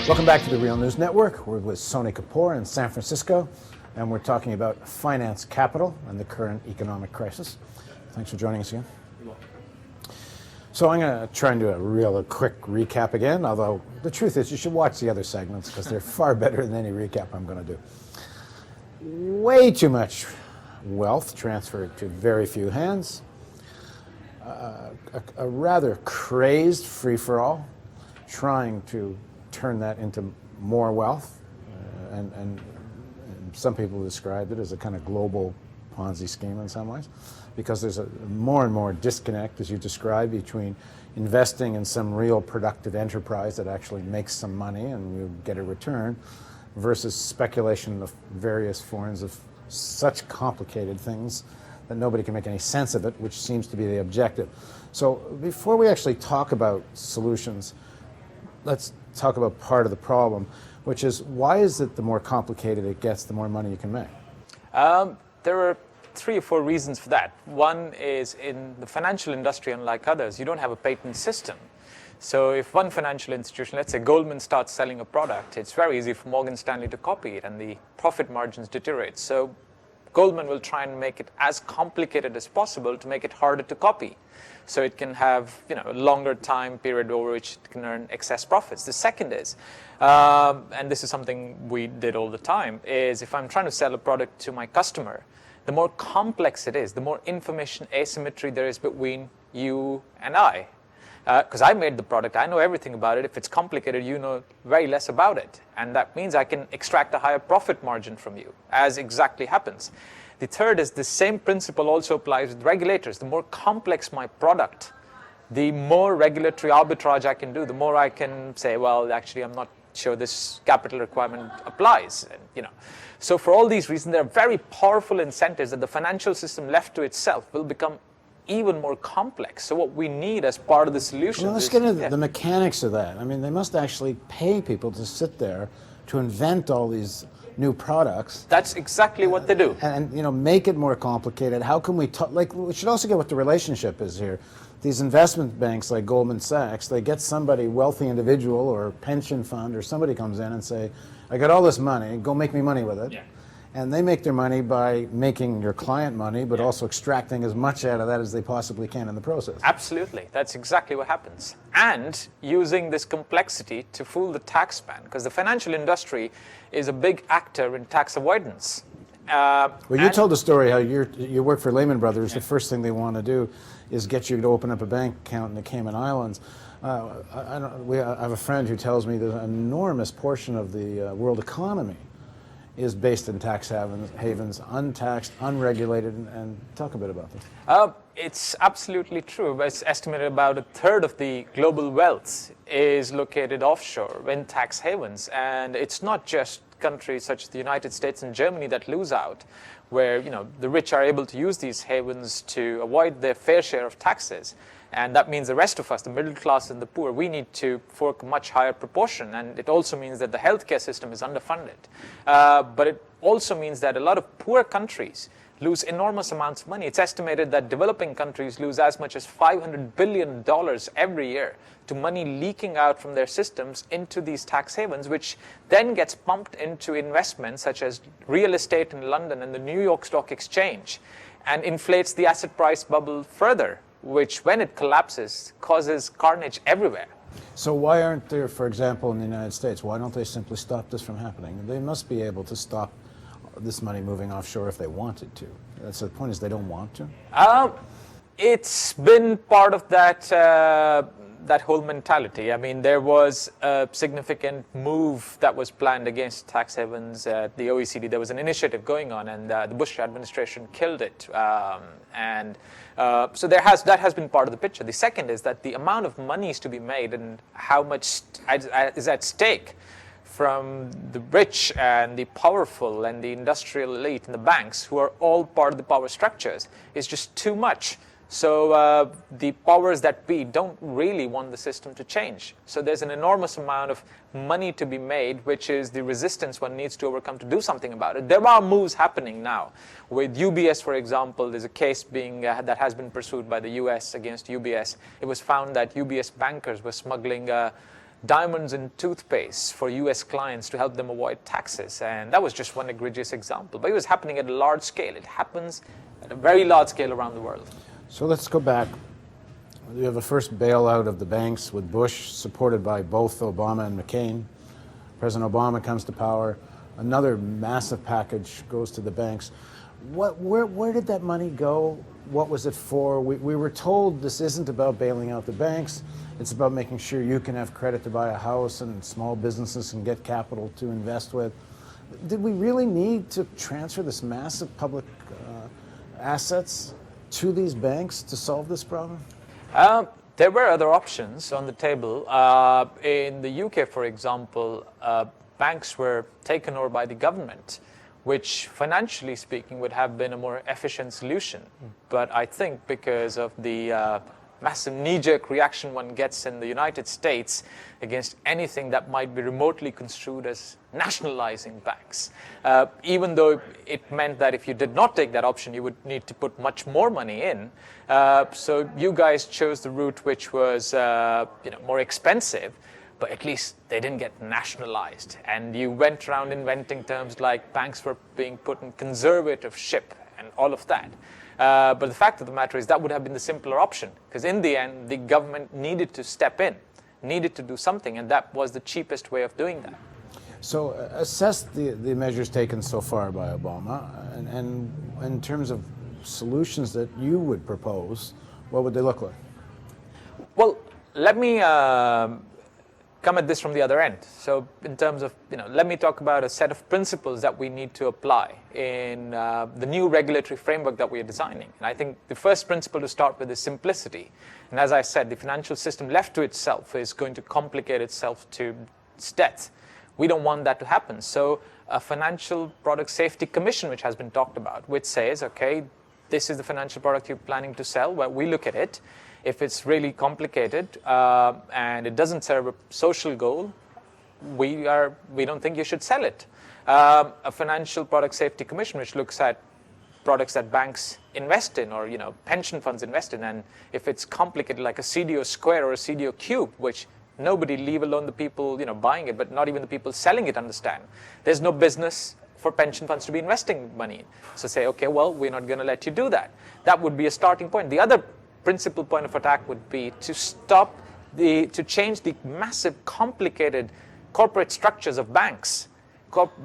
Welcome back to the Real News Network. We're with Sony Kapoor in San Francisco, and we're talking about finance capital and the current economic crisis. Thanks for joining us again. So I'm going to try and do a quick recap again, although the truth is you should watch the other segments because they're far better than any recap I'm going to do. Way too much wealth transferred to very few hands. A rather crazed free-for-all, trying to turn that into more wealth, and some people described it as a kind of global Ponzi scheme in some ways, because there's a more and more disconnect, as you described, between investing in some real productive enterprise that actually makes some money and you get a return, versus speculation of various forms of such complicated things that nobody can make any sense of it, which seems to be the objective. So before we actually talk about solutions, let's talk about part of the problem, which is, why is it the more complicated it gets, the more money you can make? There are 3 or 4 reasons for that. One is, in the financial industry, unlike others, you don't have a patent system. So if one financial institution, let's say Goldman, starts selling a product, it's very easy for Morgan Stanley to copy it, and the profit margins deteriorate. So Goldman will try and make it as complicated as possible to make it harder to copy, so it can have a longer time period over which it can earn excess profits. The second is, and this is something we did all the time, is if I'm trying to sell a product to my customer, the more complex it is, the more information asymmetry there is between you and I. Because I made the product, I know everything about it. If it's complicated, you know very less about it. And that means I can extract a higher profit margin from you, as exactly happens. The third is, the same principle also applies with regulators. The more complex my product, the more regulatory arbitrage I can do, the more I can say, well, actually, I'm not sure this capital requirement applies. And, So for all these reasons, there are very powerful incentives that the financial system left to itself will become even more complex. So what we need as part of the solution Well, let's get into the mechanics of that. I mean, they must actually pay people to sit there to invent all these new products. That's exactly what they do. And make it more complicated. How can we talk? Like, we should also get what the relationship is here. These investment banks like Goldman Sachs, they get somebody, wealthy individual or pension fund, or somebody comes in and say, I got all this money, go make me money with it. Yeah. And they make their money by making your client money, but also extracting as much out of that as they possibly can in the process. Absolutely. That's exactly what happens. And using this complexity to fool the taxman, because the financial industry is a big actor in tax avoidance. Well, you told the story how you work for Lehman Brothers. The first thing they want to do is get you to open up a bank account in the Cayman Islands. I have a friend who tells me that an enormous portion of the world economy is based in tax havens, untaxed, unregulated, and talk a bit about this. It's absolutely true. It's estimated about 1/3 of the global wealth is located offshore in tax havens, and it's not just countries such as the United States and Germany that lose out, where the rich are able to use these havens to avoid their fair share of taxes. And that means the rest of us, the middle class and the poor, we need to fork a much higher proportion. And it also means that the healthcare system is underfunded. But it also means that a lot of poor countries lose enormous amounts of money. It's estimated that developing countries lose as much as $500 billion every year to money leaking out from their systems into these tax havens, which then gets pumped into investments such as real estate in London and the New York Stock Exchange, and inflates the asset price bubble further, which, when it collapses, causes carnage everywhere. So why aren't there, for example, in the United States, why don't they simply stop this from happening? They must be able to stop this money moving offshore if they wanted to. That's the point, is they don't want to? It's been part of that whole mentality. I mean, there was a significant move that was planned against tax havens at the OECD. There was an initiative going on, and the Bush administration killed it. So that has been part of the picture. The second is that the amount of money is to be made and how much is at stake from the rich and the powerful and the industrial elite and the banks, who are all part of the power structures, is just too much. So the powers that be don't really want the system to change. So there's an enormous amount of money to be made, which is the resistance one needs to overcome to do something about it. There are moves happening now. With UBS, for example, there's a case that has been pursued by the US against UBS. It was found that UBS bankers were smuggling diamonds in toothpaste for US clients to help them avoid taxes. And that was just one egregious example. But it was happening at a large scale. It happens at a very large scale around the world. So let's go back. You have the first bailout of the banks with Bush, supported by both Obama and McCain. President Obama comes to power. Another massive package goes to the banks. Where did that money go? What was it for? We were told this isn't about bailing out the banks. It's about making sure you can have credit to buy a house and small businesses can get capital to invest with. Did we really need to transfer this massive public assets to these banks to solve this problem? There were other options on the table. In the UK, for example, banks were taken over by the government, which financially speaking would have been a more efficient solution. But I think because of the massive knee-jerk reaction one gets in the United States against anything that might be remotely construed as nationalizing banks, even though it meant that if you did not take that option, you would need to put much more money in. So you guys chose the route which was more expensive, but at least they didn't get nationalized. And you went around inventing terms like banks were being put in conservatorship and all of that. But the fact of the matter is that would have been the simpler option, because in the end, the government needed to step in, needed to do something, and that was the cheapest way of doing that. So assess the measures taken so far by Obama, and in terms of solutions that you would propose, what would they look like? Well, let me come at this from the other end. So in terms of, let me talk about a set of principles that we need to apply in the new regulatory framework that we are designing. And I think the first principle to start with is simplicity. And as I said, the financial system left to itself is going to complicate itself to its death. We don't want that to happen. So a Financial Product Safety Commission, which has been talked about, which says, okay, this is the financial product you're planning to sell. Well, we look at it. If it's really complicated and it doesn't serve a social goal, we don't think you should sell it. A Financial Product Safety Commission, which looks at products that banks invest in, or pension funds invest in, and if it's complicated like a CDO square or a CDO cube, which nobody, leave alone the people buying it, but not even the people selling it, understand. There's no business for pension funds to be investing money in. So say, okay, well, we're not going to let you do that. That would be a starting point. The other principal point of attack would be to change the massive, complicated corporate structures of banks.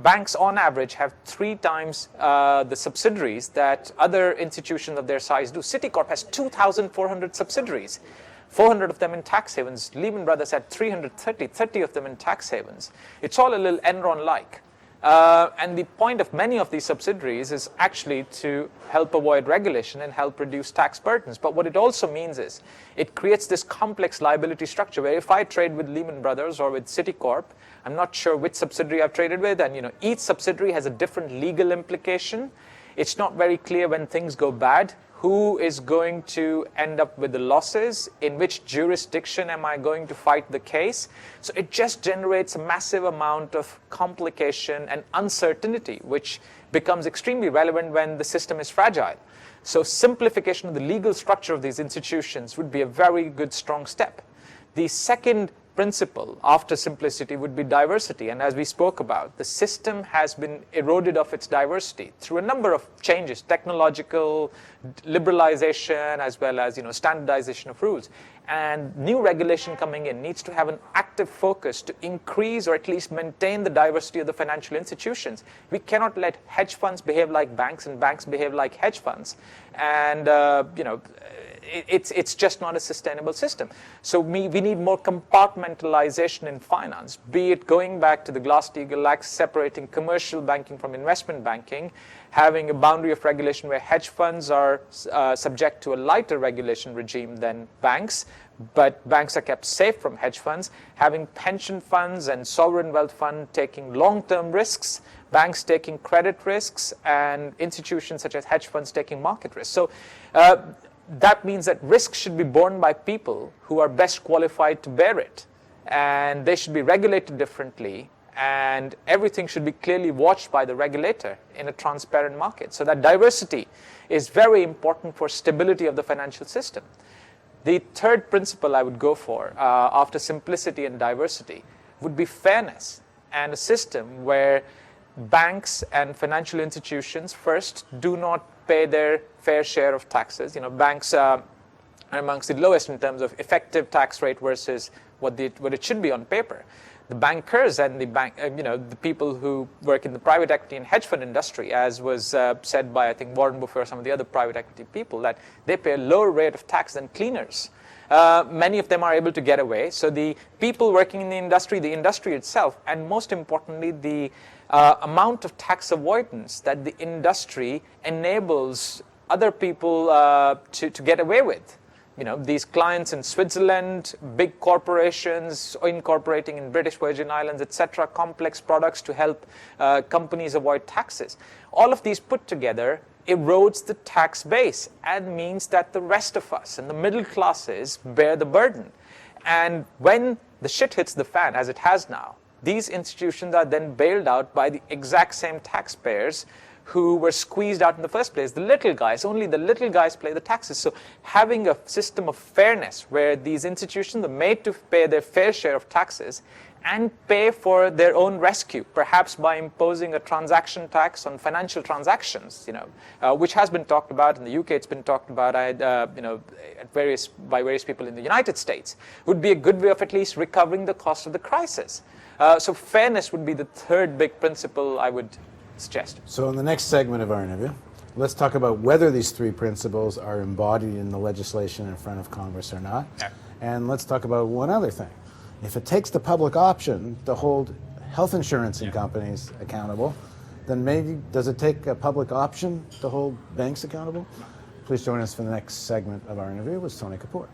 Banks, on average, have 3 times the subsidiaries that other institutions of their size do. Citicorp has 2,400 subsidiaries, 400 of them in tax havens. Lehman Brothers had 30 of them in tax havens. It's all a little Enron-like. And the point of many of these subsidiaries is actually to help avoid regulation and help reduce tax burdens. But what it also means is it creates this complex liability structure where if I trade with Lehman Brothers or with Citicorp, I'm not sure which subsidiary I've traded with, and each subsidiary has a different legal implication. It's not very clear when things go bad who is going to end up with the losses, in which jurisdiction am I going to fight the case. So it just generates a massive amount of complication and uncertainty, which becomes extremely relevant when the system is fragile. So simplification of the legal structure of these institutions would be a very good, strong step. The second principle after simplicity would be diversity. And as we spoke about, the system has been eroded of its diversity through a number of changes, technological liberalization, as well as standardization of rules. And new regulation coming in needs to have an active focus to increase or at least maintain the diversity of the financial institutions. We cannot let hedge funds behave like banks and banks behave like hedge funds. And it's just not a sustainable system. So we need more compartmentalization in finance, be it going back to the Glass-Steagall Act, separating commercial banking from investment banking, having a boundary of regulation where hedge funds are subject to a lighter regulation regime than banks, but banks are kept safe from hedge funds, having pension funds and sovereign wealth fund taking long-term risks, banks taking credit risks, and institutions such as hedge funds taking market risks. So that means that risk should be borne by people who are best qualified to bear it, and they should be regulated differently, and everything should be clearly watched by the regulator in a transparent market. So that diversity is very important for stability of the financial system. The third principle I would go for, after simplicity and diversity, would be fairness, and a system where banks and financial institutions first do not pay their fair share of taxes. Banks are amongst the lowest in terms of effective tax rate versus what it should be on paper. The bankers and the people who work in the private equity and hedge fund industry, as was said by, I think, Warren Buffett or some of the other private equity people, that they pay a lower rate of tax than cleaners. Many of them are able to get away. So the people working in the industry itself, and most importantly, the amount of tax avoidance that the industry enables other people to get away with. These clients in Switzerland, big corporations incorporating in British Virgin Islands, etc., complex products to help companies avoid taxes. All of these put together erodes the tax base and means that the rest of us and the middle classes bear the burden. And when the shit hits the fan, as it has now, these institutions are then bailed out by the exact same taxpayers who were squeezed out in the first place. The little guys, only the little guys pay the taxes. So having a system of fairness where these institutions are made to pay their fair share of taxes and pay for their own rescue, perhaps by imposing a transaction tax on financial transactions, which has been talked about in the UK. It's been talked about, by various people in the United States. Would be a good way of at least recovering the cost of the crisis. So fairness would be the third big principle I would suggest. So in the next segment of our interview, let's talk about whether these three principles are embodied in the legislation in front of Congress or not. Yeah. And let's talk about one other thing. If it takes the public option to hold health insurance companies accountable, then maybe does it take a public option to hold banks accountable? Please join us for the next segment of our interview with Sony Kapoor.